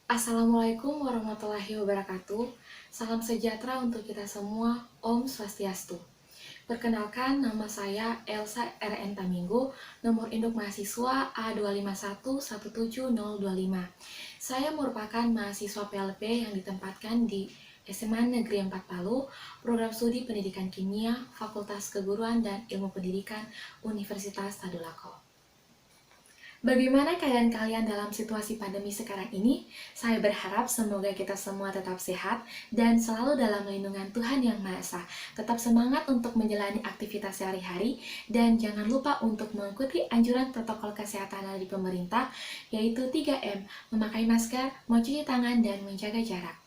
Assalamualaikum warahmatullahi wabarakatuh. Salam sejahtera untuk kita semua. Om Swastiastu. Perkenalkan, nama saya Elsa RN Taminggo, nomor induk mahasiswa A25117025. Saya merupakan mahasiswa PLP yang ditempatkan di SMA Negeri 4 Palu, Program Studi Pendidikan Kimia, Fakultas Keguruan dan Ilmu Pendidikan, Universitas Tadulako. Bagaimana keadaan kalian dalam situasi pandemi sekarang ini? Saya berharap semoga kita semua tetap sehat dan selalu dalam lindungan Tuhan Yang Maha Esa. Tetap semangat untuk menjalani aktivitas sehari-hari dan jangan lupa untuk mengikuti anjuran protokol kesehatan dari pemerintah, yaitu 3M, memakai masker, mencuci tangan, dan menjaga jarak.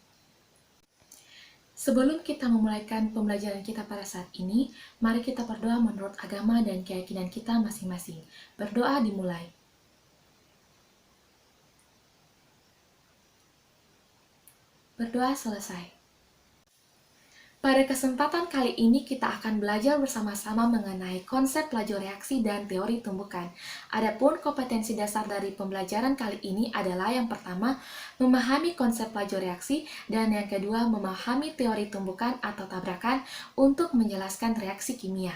Sebelum kita memulaikan pembelajaran kita pada saat ini, mari kita berdoa menurut agama dan keyakinan kita masing-masing. Berdoa dimulai. Berdoa selesai. Pada kesempatan kali ini kita akan belajar bersama-sama mengenai konsep laju reaksi dan teori tumbukan. Adapun kompetensi dasar dari pembelajaran kali ini adalah yang pertama, memahami konsep laju reaksi, dan yang kedua, memahami teori tumbukan atau tabrakan untuk menjelaskan reaksi kimia.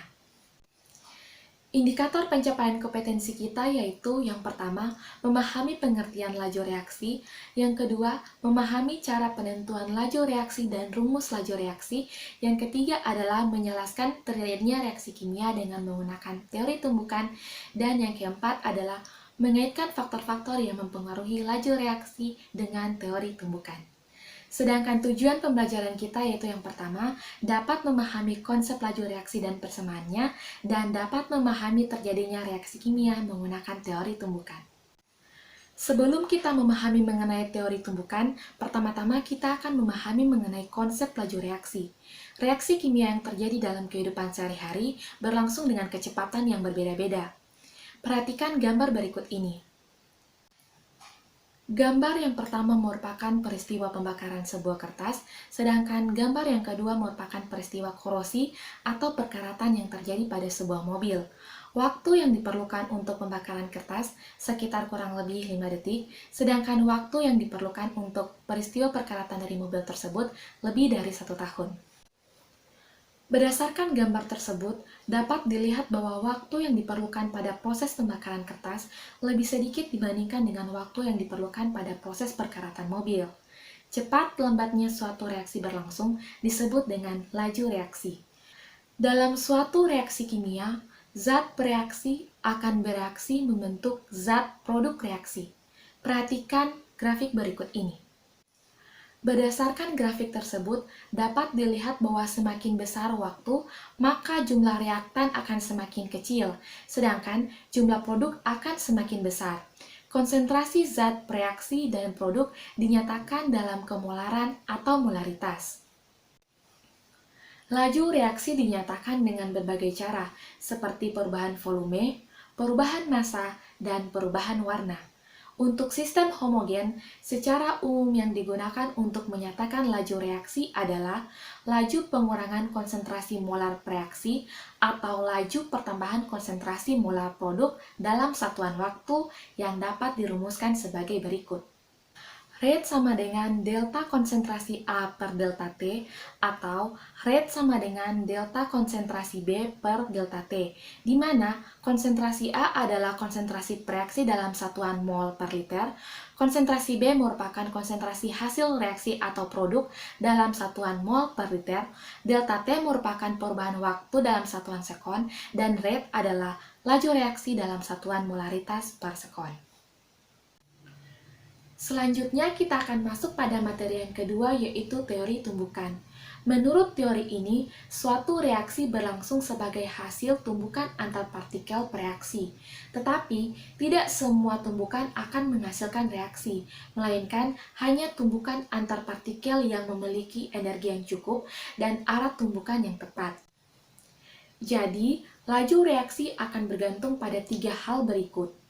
Indikator pencapaian kompetensi kita yaitu yang pertama, memahami pengertian laju reaksi, yang kedua, memahami cara penentuan laju reaksi dan rumus laju reaksi, yang ketiga adalah menjelaskan terjadinya reaksi kimia dengan menggunakan teori tumbukan, dan yang keempat adalah mengaitkan faktor-faktor yang mempengaruhi laju reaksi dengan teori tumbukan. Sedangkan tujuan pembelajaran kita yaitu yang pertama, dapat memahami konsep laju reaksi dan persamaannya, dan dapat memahami terjadinya reaksi kimia menggunakan teori tumbukan. Sebelum kita memahami mengenai teori tumbukan, pertama-tama kita akan memahami mengenai konsep laju reaksi. Reaksi kimia yang terjadi dalam kehidupan sehari-hari berlangsung dengan kecepatan yang berbeda-beda. Perhatikan gambar berikut ini. Gambar yang pertama merupakan peristiwa pembakaran sebuah kertas, sedangkan gambar yang kedua merupakan peristiwa korosi atau perkaratan yang terjadi pada sebuah mobil. Waktu yang diperlukan untuk pembakaran kertas sekitar kurang lebih 5 detik, sedangkan waktu yang diperlukan untuk peristiwa perkaratan dari mobil tersebut lebih dari 1 tahun. Berdasarkan gambar tersebut, dapat dilihat bahwa waktu yang diperlukan pada proses pembakaran kertas lebih sedikit dibandingkan dengan waktu yang diperlukan pada proses perkaratan mobil. Cepat lambatnya suatu reaksi berlangsung disebut dengan laju reaksi. Dalam suatu reaksi kimia, zat bereaksi akan bereaksi membentuk zat produk reaksi. Perhatikan grafik berikut ini. Berdasarkan grafik tersebut, dapat dilihat bahwa semakin besar waktu, maka jumlah reaktan akan semakin kecil, sedangkan jumlah produk akan semakin besar. Konsentrasi zat reaksi dan produk dinyatakan dalam kemolaran atau molaritas. Laju reaksi dinyatakan dengan berbagai cara, seperti perubahan volume, perubahan massa, dan perubahan warna. Untuk sistem homogen, secara umum yang digunakan untuk menyatakan laju reaksi adalah laju pengurangan konsentrasi molar reaksi atau laju pertambahan konsentrasi molar produk dalam satuan waktu yang dapat dirumuskan sebagai berikut. Rate sama dengan delta konsentrasi A per delta T atau rate sama dengan delta konsentrasi B per delta T, di mana konsentrasi A adalah konsentrasi reaksi dalam satuan mol per liter, konsentrasi B merupakan konsentrasi hasil reaksi atau produk dalam satuan mol per liter, delta T merupakan perubahan waktu dalam satuan sekon, dan rate adalah laju reaksi dalam satuan molaritas per sekon. Selanjutnya kita akan masuk pada materi yang kedua yaitu teori tumbukan. Menurut teori ini, suatu reaksi berlangsung sebagai hasil tumbukan antar partikel bereaksi. Tetapi, tidak semua tumbukan akan menghasilkan reaksi, melainkan hanya tumbukan antar partikel yang memiliki energi yang cukup dan arah tumbukan yang tepat. Jadi, laju reaksi akan bergantung pada 3 hal berikut.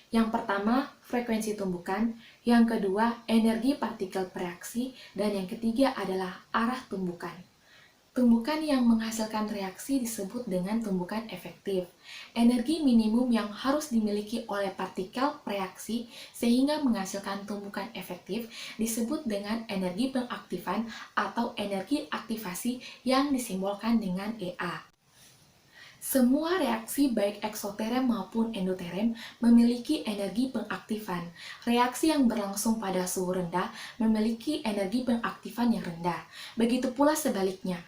Yang pertama, frekuensi tumbukan, yang kedua, energi partikel bereaksi, dan yang ketiga adalah arah tumbukan. Tumbukan yang menghasilkan reaksi disebut dengan tumbukan efektif. Energi minimum yang harus dimiliki oleh partikel reaksi sehingga menghasilkan tumbukan efektif disebut dengan energi pengaktifan atau energi aktivasi yang disimbolkan dengan EA. Semua reaksi baik eksoterem maupun endoterem memiliki energi pengaktifan. Reaksi yang berlangsung pada suhu rendah memiliki energi pengaktifan yang rendah. Begitu pula sebaliknya,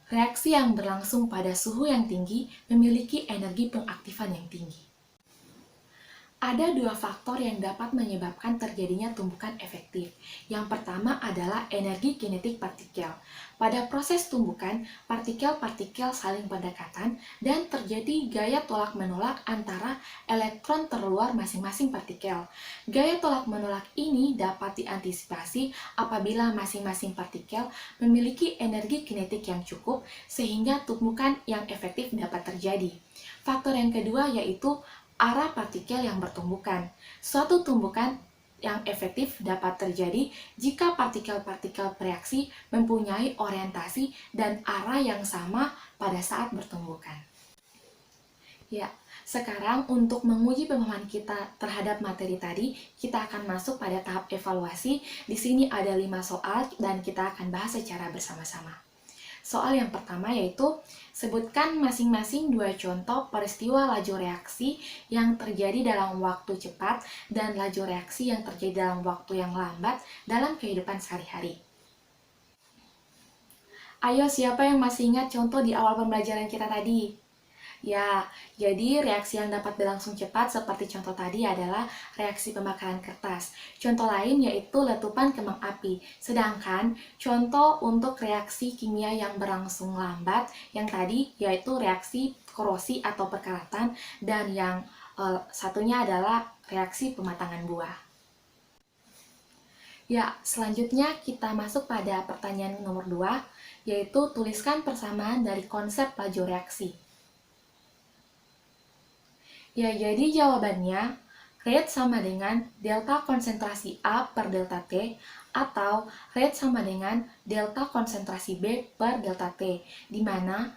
reaksi yang berlangsung pada suhu yang tinggi memiliki energi pengaktifan yang tinggi. Ada dua faktor yang dapat menyebabkan terjadinya tumbukan efektif. Yang pertama adalah energi kinetik partikel. Pada proses tumbukan, partikel-partikel saling berdekatan dan terjadi gaya tolak-menolak antara elektron terluar masing-masing partikel. Gaya tolak-menolak ini dapat diantisipasi apabila masing-masing partikel memiliki energi kinetik yang cukup sehingga tumbukan yang efektif dapat terjadi. Faktor yang kedua yaitu arah partikel yang bertumbukan. Suatu tumbukan yang efektif dapat terjadi jika partikel-partikel bereaksi mempunyai orientasi dan arah yang sama pada saat bertumbukan. Ya, sekarang untuk menguji pemahaman kita terhadap materi tadi, kita akan masuk pada tahap evaluasi. Di sini ada 5 soal dan kita akan bahas secara bersama-sama. Soal yang pertama yaitu, sebutkan masing-masing 2 contoh peristiwa laju reaksi yang terjadi dalam waktu cepat dan laju reaksi yang terjadi dalam waktu yang lambat dalam kehidupan sehari-hari. Ayo, siapa yang masih ingat contoh di awal pembelajaran kita tadi? Ya, jadi reaksi yang dapat berlangsung cepat seperti contoh tadi adalah reaksi pembakaran kertas. Contoh lain yaitu letupan kembang api. Sedangkan contoh untuk reaksi kimia yang berlangsung lambat yang tadi yaitu reaksi korosi atau perkaratan, dan yang satunya adalah reaksi pematangan buah. Ya, selanjutnya kita masuk pada pertanyaan nomor 2, yaitu tuliskan persamaan dari konsep laju reaksi. Ya, jadi jawabannya rate sama dengan delta konsentrasi A per delta T atau rate sama dengan delta konsentrasi B per delta T, di mana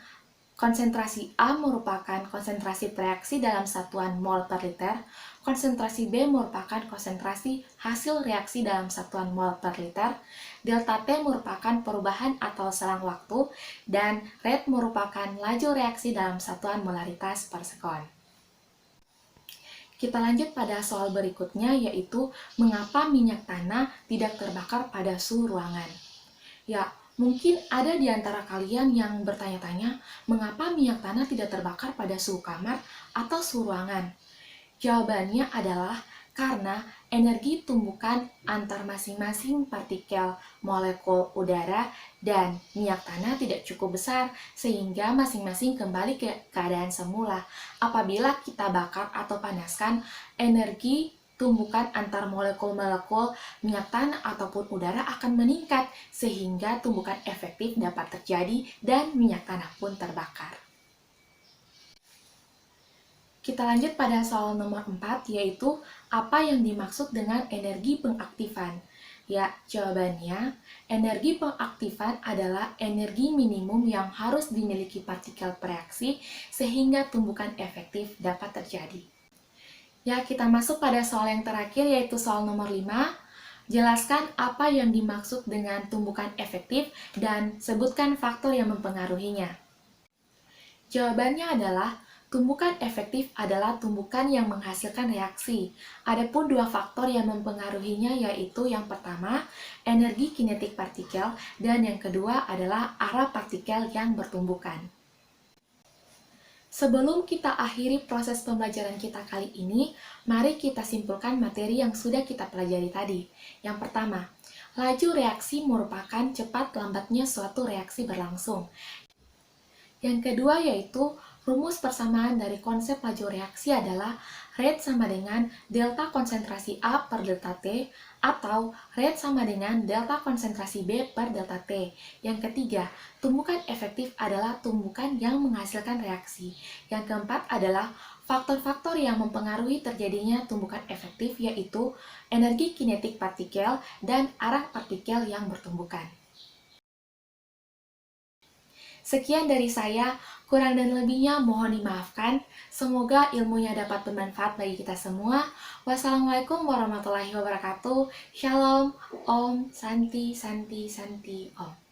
konsentrasi A merupakan konsentrasi reaksi dalam satuan mol per liter, konsentrasi B merupakan konsentrasi hasil reaksi dalam satuan mol per liter, delta T merupakan perubahan atau selang waktu, dan rate merupakan laju reaksi dalam satuan molaritas per sekon. Kita lanjut pada soal berikutnya, yaitu mengapa minyak tanah tidak terbakar pada suhu ruangan. Ya, mungkin ada di antara kalian yang bertanya-tanya, mengapa minyak tanah tidak terbakar pada suhu kamar atau suhu ruangan? Jawabannya adalah karena energi tumbukan antar masing-masing partikel molekul udara dan minyak tanah tidak cukup besar sehingga masing-masing kembali ke keadaan semula. Apabila kita bakar atau panaskan, energi tumbukan antar molekul-molekul minyak tanah ataupun udara akan meningkat sehingga tumbukan efektif dapat terjadi dan minyak tanah pun terbakar. Kita lanjut pada soal nomor 4, yaitu apa yang dimaksud dengan energi pengaktifan? Ya, jawabannya, energi pengaktifan adalah energi minimum yang harus dimiliki partikel bereaksi sehingga tumbukan efektif dapat terjadi. Ya, kita masuk pada soal yang terakhir, yaitu soal nomor 5. Jelaskan apa yang dimaksud dengan tumbukan efektif dan sebutkan faktor yang mempengaruhinya. Jawabannya adalah tumbukan efektif adalah tumbukan yang menghasilkan reaksi. Adapun 2 faktor yang mempengaruhinya yaitu yang pertama, energi kinetik partikel, dan yang kedua adalah arah partikel yang bertumbukan. Sebelum kita akhiri proses pembelajaran kita kali ini, mari kita simpulkan materi yang sudah kita pelajari tadi. Yang pertama, laju reaksi merupakan cepat lambatnya suatu reaksi berlangsung. Yang kedua yaitu rumus persamaan dari konsep laju reaksi adalah rate sama dengan delta konsentrasi A per delta T atau rate sama dengan delta konsentrasi B per delta T. Yang ketiga, tumbukan efektif adalah tumbukan yang menghasilkan reaksi. Yang keempat adalah faktor-faktor yang mempengaruhi terjadinya tumbukan efektif yaitu energi kinetik partikel dan arah partikel yang bertumbukan. Sekian dari saya, kurang dan lebihnya mohon dimaafkan. Semoga ilmunya dapat bermanfaat bagi kita semua. Wassalamualaikum warahmatullahi wabarakatuh. Shalom, Om, Santi, Santi, Santi, Om.